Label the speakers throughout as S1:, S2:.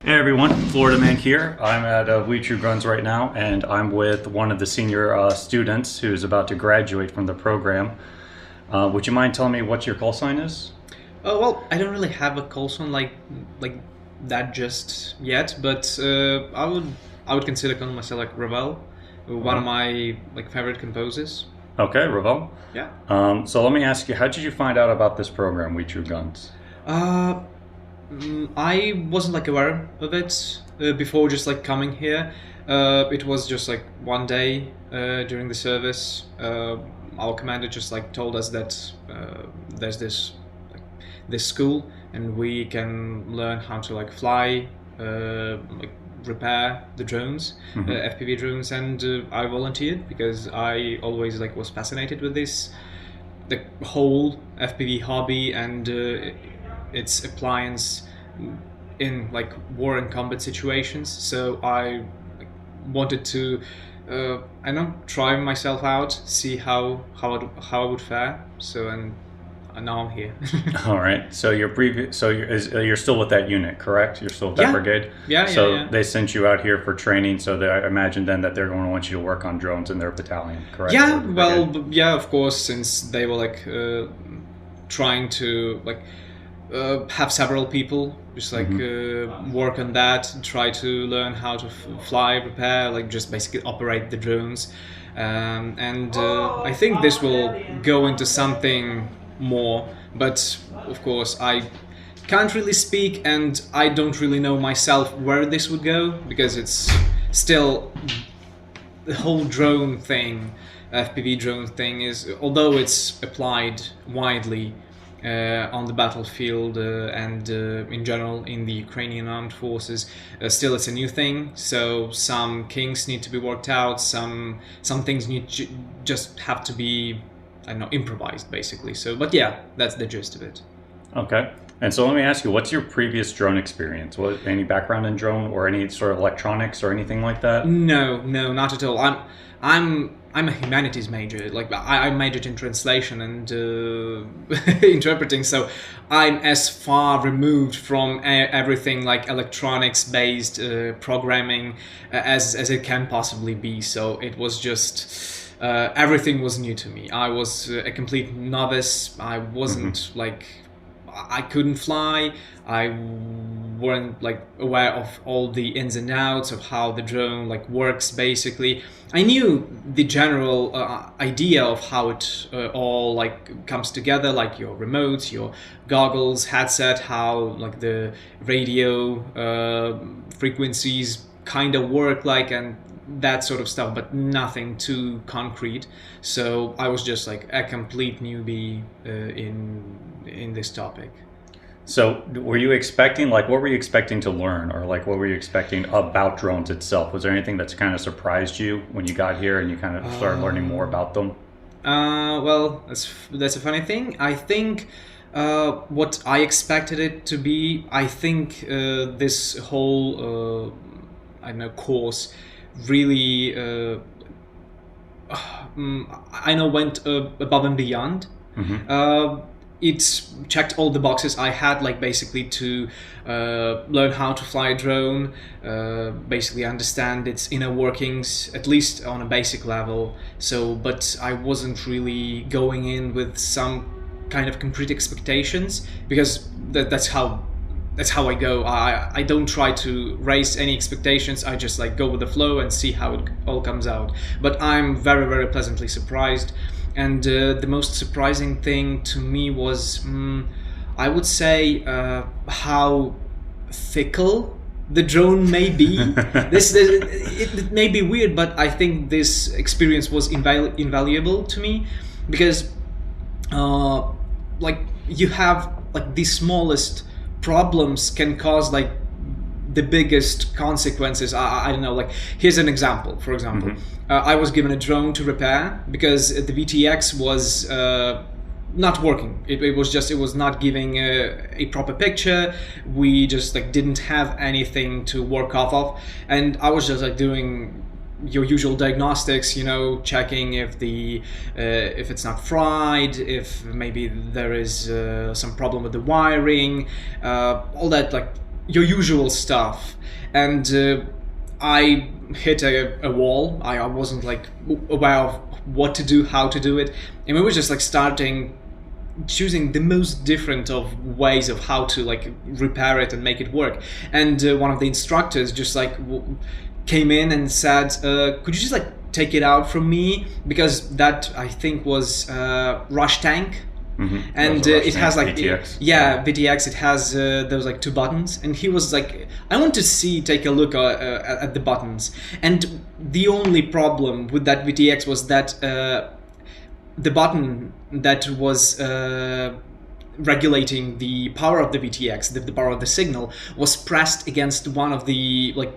S1: Hey everyone, Florida Man here. I'm at WeTrueGuns right now, and I'm with one of the senior students who's about to graduate from the program. Would you mind telling me what your call sign is?
S2: Oh well, I don't really have a call sign like that just yet, but I would consider calling myself like Ravel, one of
S1: Ravel?
S2: my like favorite composers.
S1: Okay, Ravel.
S2: Yeah.
S1: So let me ask you, how did you find out about this program, WeTrueGuns?
S2: Uh, I wasn't like aware of it before just like coming here. It was just like one day during the service. Our commander just like told us that there's this school and we can learn how to like fly, like repair the drones, FPV drones, and I volunteered because I always like was fascinated with this, the whole FPV hobby and its appliance in like war and combat situations. So I like, wanted to, I don't know, try myself out, see how I would fare. So and now I'm here.
S1: All right. So you're still with that unit, correct? You're still with that
S2: Yeah,
S1: brigade.
S2: yeah, yeah,
S1: So
S2: yeah.
S1: they sent you out here for training. So I imagine then that they're going to want you to work on drones in their battalion, correct? Or
S2: Yeah,
S1: the
S2: well,
S1: brigade.
S2: yeah, of course, since they were like trying to like have several people just like work on that, try to learn how to fly, repair, like just basically operate the drones. And I think this will go into something more, but of course, I can't really speak and I don't really know myself where this would go because it's still the whole drone thing, FPV drone thing is, although it's applied widely on the battlefield and in general in the Ukrainian armed forces, still it's a new thing. So some kinks need to be worked out. Some things just have to be, I don't know, improvised basically. So, but yeah, that's the gist of it.
S1: Okay. And so let me ask you, what's your previous drone experience? Any background in drone or any sort of electronics or anything like that?
S2: No, no, not at all. I'm a humanities major. Like I majored in translation and interpreting, so I'm as far removed from everything like electronics based programming as it can possibly be. So it was just everything was new to me. I was a complete novice. I wasn't like I couldn't fly. I weren't like aware of all the ins and outs of how the drone like works. Basically, I knew the general idea of how it all like comes together, like your remotes, your goggles, headset, how like the radio frequencies kind of work, like and that sort of stuff, but nothing too concrete. So I was just like a complete newbie in this topic.
S1: So were you expecting, like, what were you expecting to learn, or like what were you expecting about drones itself? Was there anything that's kind of surprised you when you got here and you kind of started learning more about them?
S2: Well, that's a funny thing. I think what I expected it to be. I think this whole I don't know course really I know went above and beyond. Uh, it checked all the boxes I had, like basically to learn how to fly a drone, basically understand its inner workings, at least on a basic level. So, but I wasn't really going in with some kind of concrete expectations because that's how I go. I don't try to raise any expectations. I just like go with the flow and see how it all comes out. But I'm very, very pleasantly surprised. And the most surprising thing to me was, I would say, how fickle the drone may be. It may be weird, but I think this experience was invaluable to me because uh, like you have like the smallest problems can cause like the biggest consequences. I don't know, like here's an example. For example, I was given a drone to repair because the VTX was not working. It was not giving a proper picture. We just like didn't have anything to work off of, and I was just like doing your usual diagnostics, checking if it's not fried, if maybe there is some problem with the wiring, all that like your usual stuff, and I hit a wall. I wasn't like aware of what to do, how to do it, and we were just like starting choosing the most different of ways of how to like repair it and make it work. And one of the instructors just like came in and said, could you just like take it out from me, because that I think was Rush Tank. And it has like
S1: VTX.
S2: VTX. It has those like 2 buttons, and he was like, I want to take a look at the buttons. And the only problem with that VTX was that the button that was regulating the power of the VTX, the power of the signal, was pressed against one of the like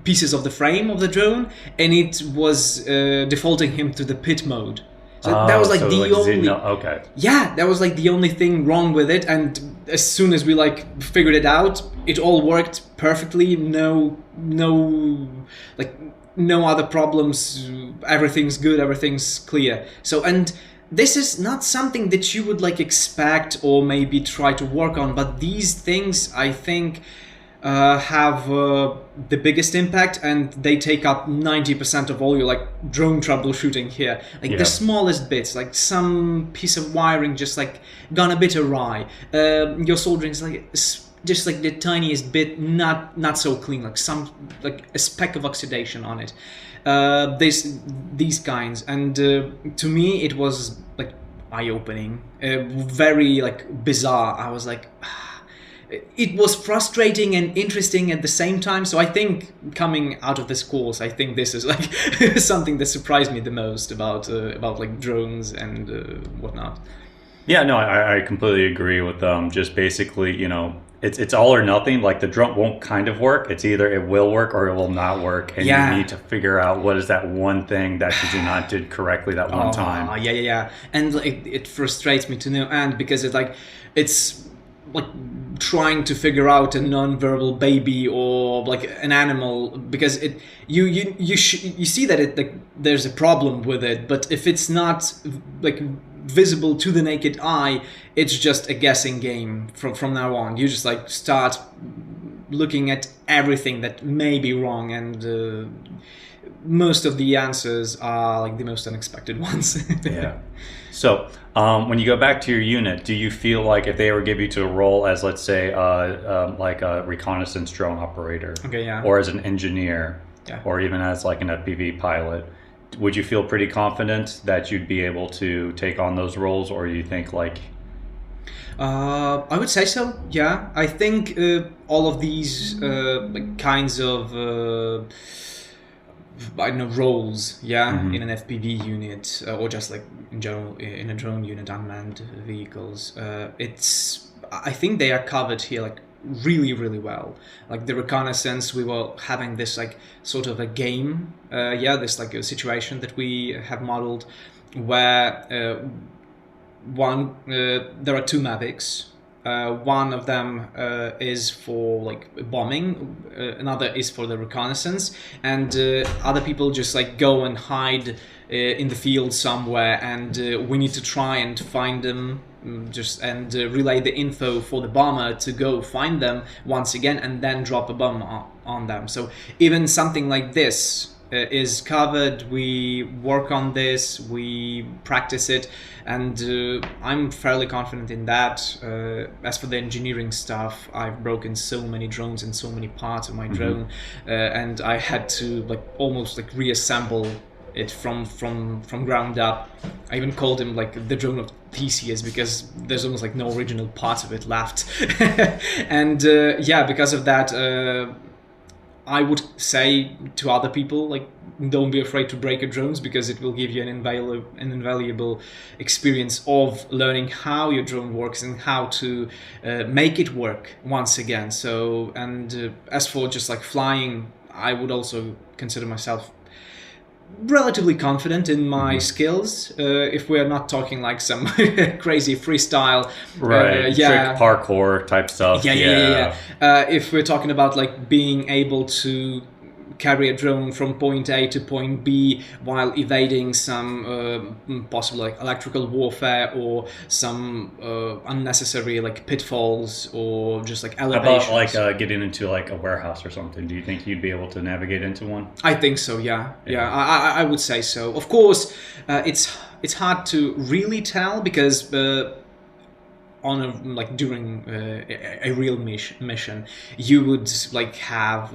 S2: pieces of the frame of the drone, and it was defaulting him to the pit mode. So that was like the only that was like the only thing wrong with it. And as soon as we like figured it out, it all worked perfectly. No other problems. Everything's good. Everything's clear. So, and this is not something that you would like expect or maybe try to work on, but these things I think have the biggest impact, and they take up 90% of all your like drone troubleshooting here. Like the smallest bits, like some piece of wiring just like gone a bit awry. Your soldering is like just like the tiniest bit not so clean, like some like a speck of oxidation on it. These kinds, and to me it was like eye-opening, very like bizarre. I was like. It was frustrating and interesting at the same time. So I think coming out of this course, I think this is like something that surprised me the most about like drones and whatnot.
S1: Yeah, no, I completely agree with just basically, you know, it's all or nothing. Like the drone won't kind of work. It's either it will work or it will not work, and you need to figure out what is that one thing that you did not did correctly that one time.
S2: Yeah. And like, it frustrates me to no end, because it's like trying to figure out a non-verbal baby or like an animal, because you see that it like there's a problem with it, but if it's not like visible to the naked eye, it's just a guessing game from now on. You just like start looking at everything that may be wrong, and most of the answers are like the most unexpected ones.
S1: Yeah. So when you go back to your unit, do you feel like if they ever give you to a role as, let's say, like a reconnaissance drone operator, or as an engineer, or even as like an FPV pilot, would you feel pretty confident that you'd be able to take on those roles, or you think like...
S2: I would say so, yeah. I think all of these like kinds of I don't know, roles, in an FPV unit, or just like in general in a drone unit, unmanned vehicles. I think they are covered here like really, really well. Like the reconnaissance, we were having this like sort of a game, this like a situation that we have modeled where there are 2 Mavics. One of them is for like bombing, another is for the reconnaissance, and other people just like go and hide in the field somewhere, and we need to try and find them, and relay the info for the bomber to go find them once again and then drop a bomb on them. So even something like this is covered. We work on this, we practice it, and I'm fairly confident in that. As for the engineering stuff, I've broken so many drones and so many parts of my drone, and I had to like almost like reassemble it from ground up. I even called him like the drone of Theseus, because there's almost like no original parts of it left. And because of that, I would say to other people, like, don't be afraid to break your drones, because it will give you an invaluable experience of learning how your drone works and how to make it work once again. So, and as for just like flying, I would also consider myself relatively confident in my skills, if we're not talking like some crazy freestyle,
S1: trick parkour type stuff.
S2: If we're talking about like being able to carry a drone from point A to point B while evading some possible like electrical warfare or some unnecessary like pitfalls or just like elevations.
S1: How about like getting into like a warehouse or something? Do you think you'd be able to navigate into one?
S2: I think so. Yeah. I would say so. Of course, it's hard to really tell because during a real mission, you would like have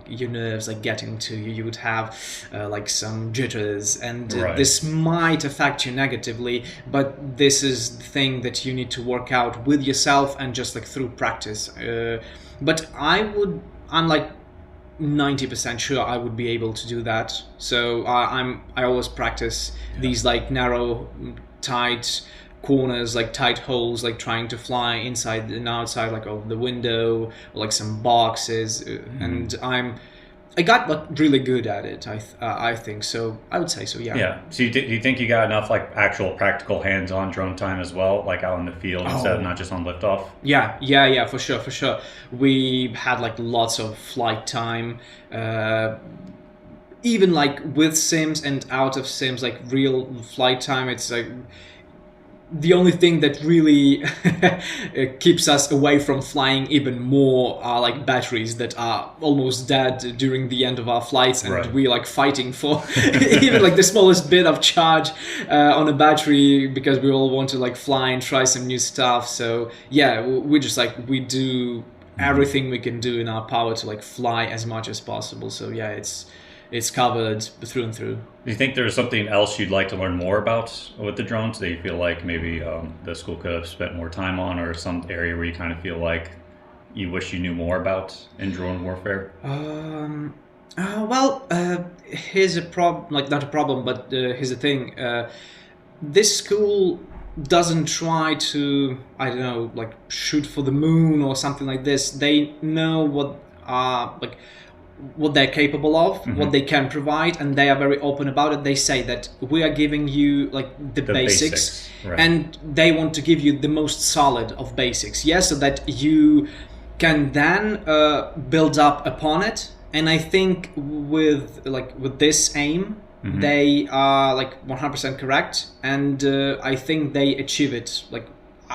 S2: your nerves like getting to you. You would have like some jitters, and this might affect you negatively. But this is the thing that you need to work out with yourself and just like through practice. But I'm like 90% sure I would be able to do that. So I always practice these like narrow, tight corners, like tight holes, like trying to fly inside and outside like of the window or like some boxes, and I got like really good at it. I think so. I would say so. Yeah.
S1: Yeah. So you think you got enough like actual practical hands-on drone time as well, like out in the field instead of not just on liftoff?
S2: Yeah. For sure. We had like lots of flight time. Even like with sims and out of sims, like real flight time, it's like the only thing that really keeps us away from flying even more are like batteries that are almost dead during the end of our flights, and we're like fighting for even like the smallest bit of charge on a battery because we all want to like fly and try some new stuff. So yeah, we just like we do everything we can do in our power to like fly as much as possible. So yeah, it's covered through and through.
S1: Do you think there's something else you'd like to learn more about with the drones that you feel like maybe the school could have spent more time on, or some area where you kind of feel like you wish you knew more about in drone warfare?
S2: Here's a problem, like not a problem, but here's the thing. This school doesn't try to, I don't know, like shoot for the moon or something like this. They know what they're capable of, what they can provide, and they are very open about it. They say that we are giving you like the basics. And they want to give you the most solid of basics, so that you can then build up upon it. And I think with this aim, they are like 100% correct, and I think they achieve it like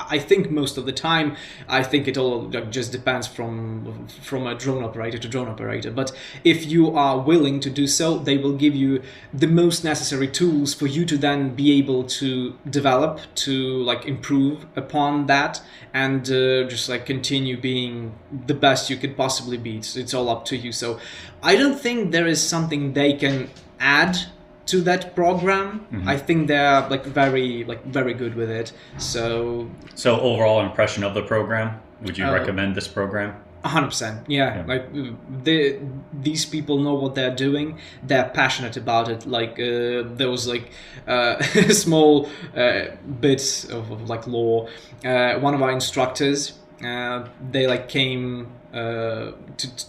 S2: I think most of the time. I think it all just depends from a drone operator to drone operator. But if you are willing to do so, they will give you the most necessary tools for you to then be able to develop, to like improve upon that, and just like continue being the best you could possibly be. It's all up to you. So I don't think there is something they can add to that program. I think they're like very good with it. So
S1: overall impression of the program, would you recommend this program?
S2: 100%. Yeah. Like these people know what they're doing. They're passionate about it. Like there was like small bits of like lore. One of our instructors, they like came to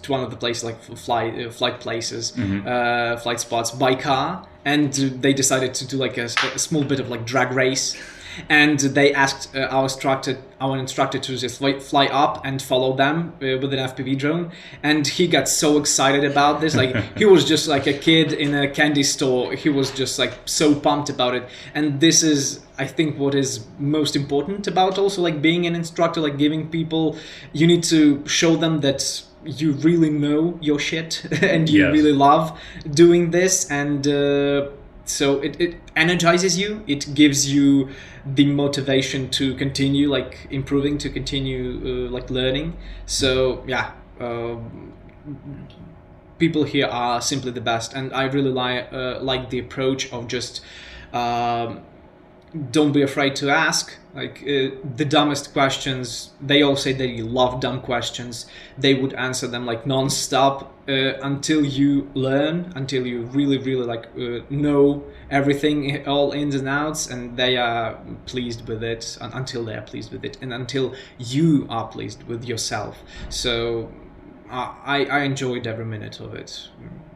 S2: one of the places, like flight places, flight spots by car, and they decided to do like a small bit of like drag race, and they asked our instructor to just fly up and follow them with an FPV drone, and he got so excited about this. Like he was just like a kid in a candy store. He was just like so pumped about it. And this is, I think, what is most important about also like being an instructor, like giving people, you need to show them that you really know your shit and you really love doing this, and so it energizes you. It gives you the motivation to continue like improving, to continue like learning. So yeah, people here are simply the best, and I really like the approach of just don't be afraid to ask. Like the dumbest questions, they all say they love dumb questions. They would answer them like non-stop until you learn, until you really like know everything, all ins and outs, and they are pleased with it, until they are pleased with it, and until you are pleased with yourself. So I enjoyed every minute of it,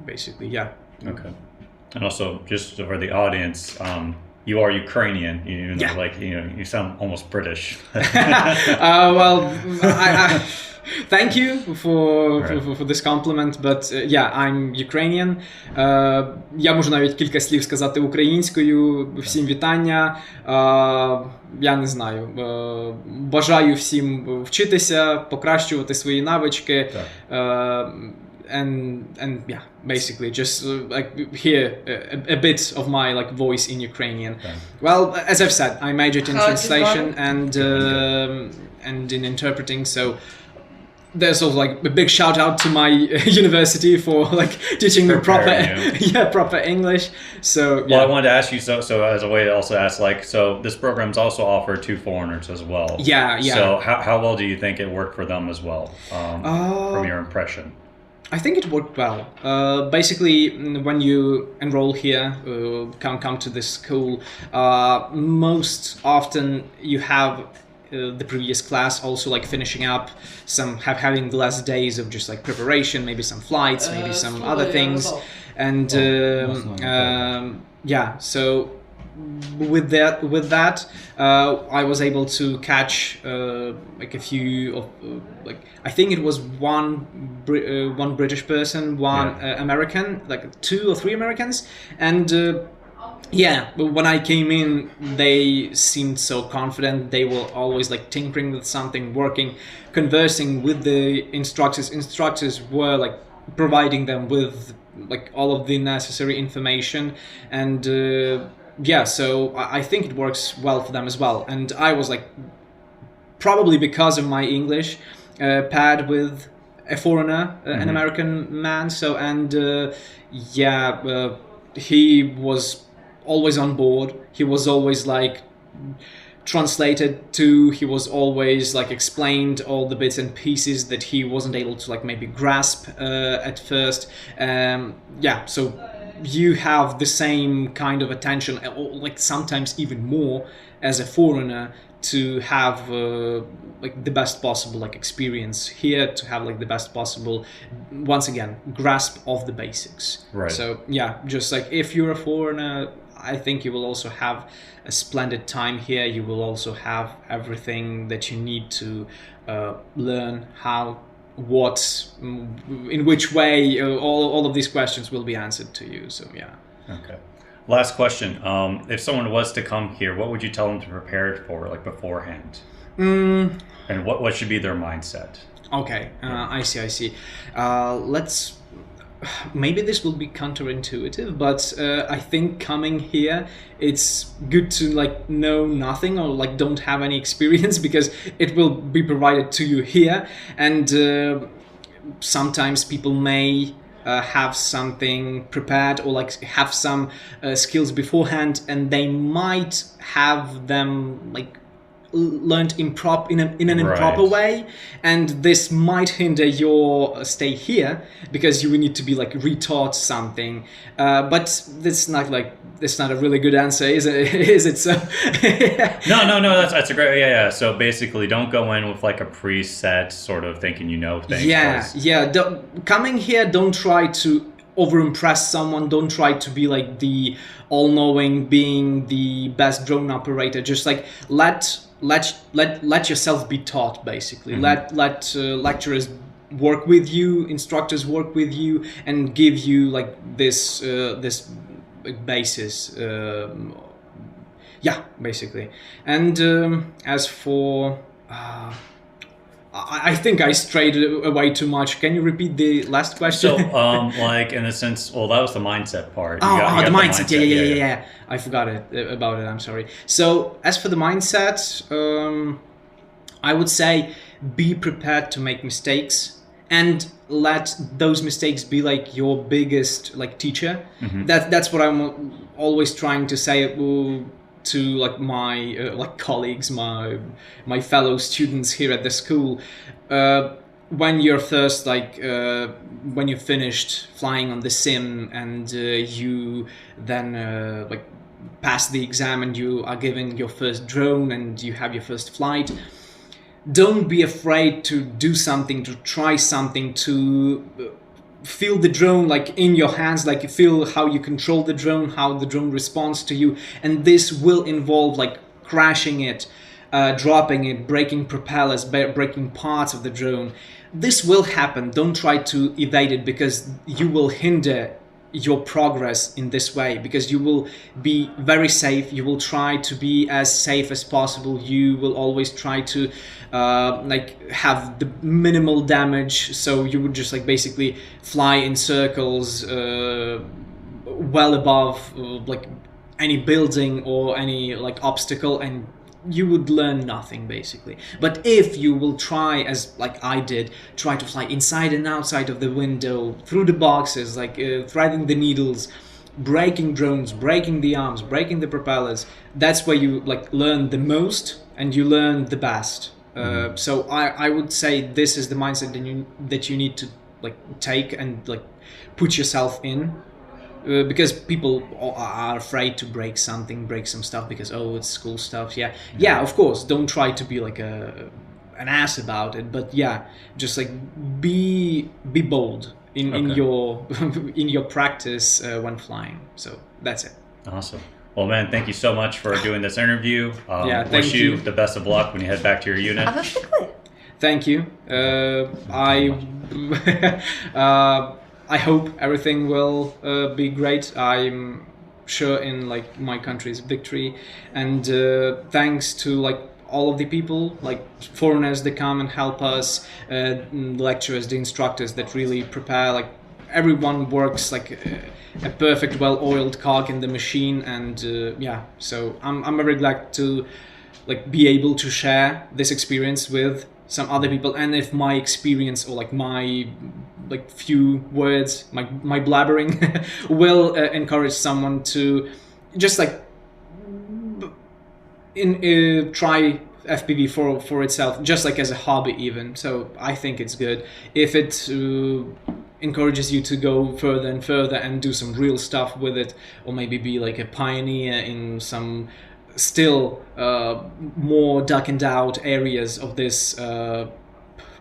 S2: basically. Yeah.
S1: Okay. And also, just for the audience, you are Ukrainian, you know, like, you know, you sound almost British.
S2: Well, Thank you for this compliment, but yeah, I'm Ukrainian. Я можу навіть кілька слів сказати українською. Всім вітання. Я не знаю. Бажаю всім вчитися, покращувати свої навички. And yeah, basically just like hear a bit of my like voice in Ukrainian. Okay. Well, as I've said, I majored in translation and in interpreting, so there's also like a big shout out to my university for like teaching me proper English. So yeah.
S1: Well, I wanted to ask you so as a way to also ask, like, so this program's also offered to foreigners as well.
S2: Yeah.
S1: So how well do you think it worked for them as well, from your impression?
S2: I think it worked well. Basically, when you enroll here, come to this school, most often you have the previous class also like finishing up, having the last days of just like preparation, maybe some flights, maybe some other things, and yeah. So with that, I was able to catch like a few of like I think it was one British person, one American, like 2 or 3 Americans, and yeah, when I came in, they seemed so confident. They were always like tinkering with something, working, conversing with the instructors. Instructors were like providing them with like all of the necessary information, and yeah, so I think it works well for them as well. And I was like, probably because of my English, paired with a foreigner, an American man. So, and yeah, he was always on board. He was always like translated to. He was always like explained all the bits and pieces that he wasn't able to like maybe grasp at first. Yeah, so you have the same kind of attention, or like sometimes even more, as a foreigner, to have like the best possible like experience here, to have like the best possible, once again, grasp of the basics.
S1: Right.
S2: So yeah, just like if you're a foreigner, I think you will also have a splendid time here. You will also have everything that you need to learn how, what, in which way, all of these questions will be answered to you. So yeah.
S1: Okay. Last question. If someone was to come here, what would you tell them to prepare for, like beforehand? And what should be their mindset?
S2: Okay, I see. Maybe this will be counterintuitive, but I think coming here, it's good to like know nothing or like don't have any experience, because it will be provided to you here, and sometimes people may have something prepared or like have some skills beforehand, and they might have them like learned in an improper way, and this might hinder your stay here, because you will need to be like retaught something, but that's not a really good answer, is it? So
S1: no, that's a great, yeah. So basically, don't go in with like a preset sort of thinking you know things.
S2: Coming here, don't try to over-impress someone. Don't try to be like the all-knowing, being the best drone operator. Just like let yourself be taught, basically. Let lecturers work with you, instructors work with you, and give you like this basis. Yeah, basically. And as for I think I strayed away too much. Can you repeat the last question?
S1: So, like in a sense, well, that was the mindset part.
S2: You got the mindset. Yeah. I forgot about it. I'm sorry. So, as for the mindset, I would say be prepared to make mistakes, and let those mistakes be like your biggest like teacher. That's what I'm always trying to say to like my like colleagues, my fellow students here at the school. When you're first when you finished flying on the sim, and you then like pass the exam, and you are given your first drone, and you have your first flight, don't be afraid to do something, to try something, to feel the drone like in your hands, like you feel how you control the drone, how the drone responds to you, and this will involve like crashing it, dropping it, breaking propellers, breaking parts of the drone. This will happen. Don't try to evade it, because you will hinder your progress in this way, because you will be very safe. You will try to be as safe as possible. You will always try to like have the minimal damage, so you would just like basically fly in circles well above like any building or any like obstacle, and you would learn nothing basically. But if you will try, as like I did, try to fly inside and outside of the window, through the boxes, like threading the needles, breaking drones, breaking the arms, breaking the propellers, that's where you like learn the most and you learn the best. So I would say this is the mindset that you need to like take and like put yourself in. Because people are afraid to break some stuff, because it's school stuff. Yeah, of course, don't try to be like an ass about it, but yeah, just like be bold in your in your practice when flying. So that's it.
S1: Awesome. Well, man, thank you so much for doing this interview.
S2: Wish you
S1: the best of luck when you head back to your unit.
S2: Thank you. I hope everything will be great. I'm sure in like my country's victory, and thanks to like all of the people, like foreigners that come and help us, lecturers, the instructors that really prepare. Like everyone works like a perfect, well-oiled cog in the machine, and yeah. So I'm very glad to like be able to share this experience with some other people, and if my experience or like my like few words, my blabbering will encourage someone to just like try FPV for itself, just like as a hobby even. So I think it's good if it encourages you to go further and further and do some real stuff with it, or maybe be like a pioneer in some still more darkened out areas of this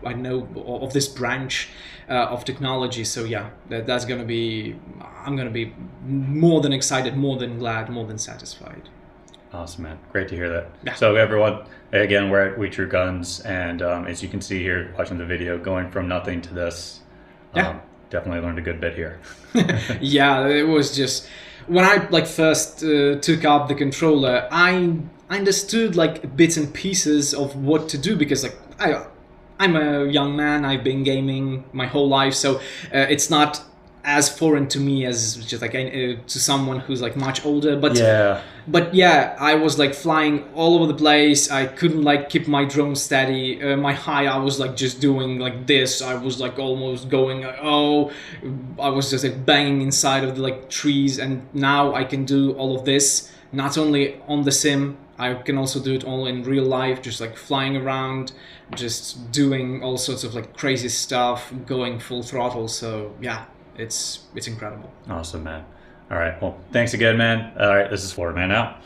S2: I know of this branch of technology. So yeah, that's gonna be, I'm gonna be more than excited, more than glad, more than satisfied.
S1: Awesome, man. Great to hear that.
S2: Yeah.
S1: So everyone, again, we're at WeTrueGuns, and as you can see here watching the video, going from nothing to this, definitely learned a good bit here.
S2: Yeah, it was just, when I like first took up the controller, I understood like bits and pieces of what to do, because like I'm a young man, I've been gaming my whole life, so it's not as foreign to me as just like to someone who's like much older. But yeah, I was like flying all over the place. I couldn't like keep my drone steady. My high, I was like just doing like this. I was like almost going I was just like banging inside of the like trees. And now I can do all of this not only on the sim, I can also do it all in real life, just like flying around, just doing all sorts of like crazy stuff, going full throttle. So yeah, it's incredible.
S1: Awesome, man. All right, well, thanks again, man. All right, this is Florida Man out.